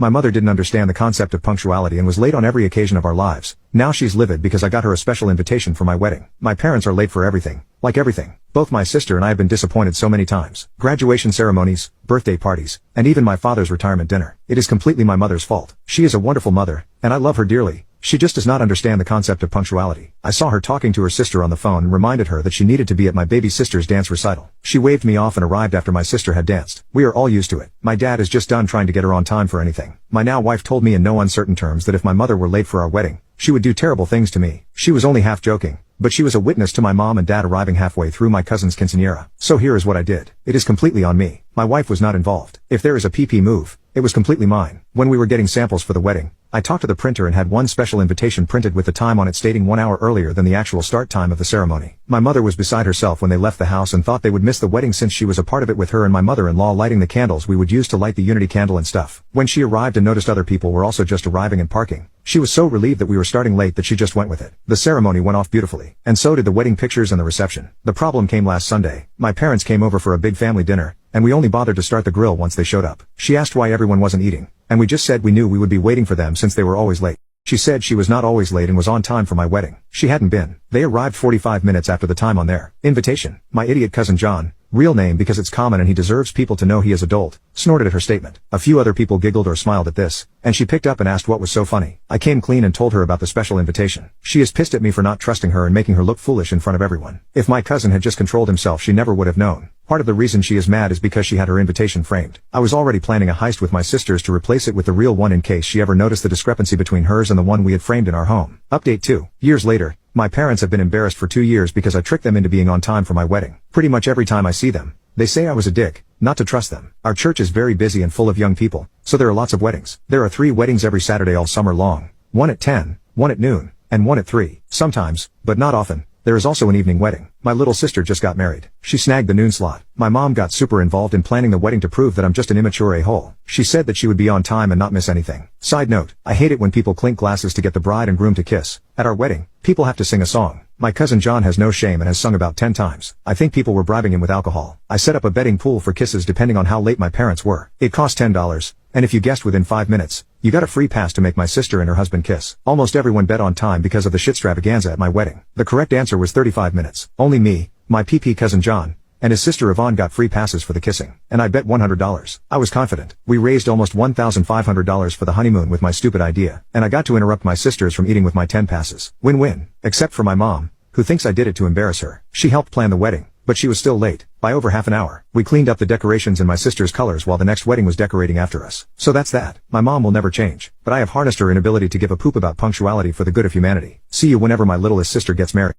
My mother didn't understand the concept of punctuality and was late on every occasion of our lives. Now she's livid because I got her a special invitation for my wedding. My parents are late for everything. Like everything. Both my sister and I have been disappointed so many times. Graduation ceremonies, birthday parties, and even my father's retirement dinner. It is completely my mother's fault. She is a wonderful mother, and I love her dearly. She just does not understand the concept of punctuality. I saw her talking to her sister on the phone and reminded her that she needed to be at my baby sister's dance recital. She waved me off and arrived after my sister had danced. We are all used to it. My dad is just done trying to get her on time for anything. My now wife told me in no uncertain terms that if my mother were late for our wedding, she would do terrible things to me. She was only half joking, but she was a witness to my mom and dad arriving halfway through my cousin's quinceañera. So here is what I did. It is completely on me. My wife was not involved. If there is a PP move, it was completely mine. When we were getting samples for the wedding, I talked to the printer and had one special invitation printed with the time on it stating 1 hour earlier than the actual start time of the ceremony. My mother was beside herself when they left the house and thought they would miss the wedding since she was a part of it with her and my mother-in-law lighting the candles we would use to light the unity candle and stuff. When she arrived and noticed other people were also just arriving and parking, she was so relieved that we were starting late that she just went with it. The ceremony went off beautifully, and so did the wedding pictures and the reception. The problem came last Sunday. My parents came over for a big family dinner, and we only bothered to start the grill once they showed up. She asked why everyone wasn't eating, and we just said we knew we would be waiting for them since they were always late. She said she was not always late and was on time for my wedding. She hadn't been. They arrived 45 minutes after the time on their invitation. My idiot cousin John, real name because it's common and he deserves people to know he is adult, snorted at her statement. A few other people giggled or smiled at this, and she picked up and asked what was so funny. I came clean and told her about the special invitation. She is pissed at me for not trusting her and making her look foolish in front of everyone. If my cousin had just controlled himself she never would have known. Part of the reason she is mad is because she had her invitation framed. I was already planning a heist with my sisters to replace it with the real one in case she ever noticed the discrepancy between hers and the one we had framed in our home. Update 2. Years later, my parents have been embarrassed for 2 years because I tricked them into being on time for my wedding. Pretty much every time I see them, they say I was a dick, not to trust them. Our church is very busy and full of young people, so there are lots of weddings. There are 3 weddings every Saturday all summer long. 1 at 10, 1 at noon, and 1 at 3. Sometimes, but not often, there is also an evening wedding. My little sister just got married. She snagged the noon slot. My mom got super involved in planning the wedding to prove that I'm just an immature a-hole. She said that she would be on time and not miss anything. Side note, I hate it when people clink glasses to get the bride and groom to kiss. At our wedding, people have to sing a song. My cousin John has no shame and has sung about 10 times. I think people were bribing him with alcohol. I set up a betting pool for kisses depending on how late my parents were. It cost $10, and if you guessed within 5 minutes, you got a free pass to make my sister and her husband kiss. Almost everyone bet on time because of the shitstravaganza at my wedding. The correct answer was 35 minutes. Only me, my PP cousin John, and his sister Yvonne got free passes for the kissing. And I bet $100. I was confident. We raised almost $1,500 for the honeymoon with my stupid idea, and I got to interrupt my sisters from eating with my 10 passes. Win-win. Except for my mom, who thinks I did it to embarrass her. She helped plan the wedding, but she was still late, by over half an hour. We cleaned up the decorations in my sister's colors while the next wedding was decorating after us. So that's that. My mom will never change, but I have harnessed her inability to give a poop about punctuality for the good of humanity. See you whenever my littlest sister gets married.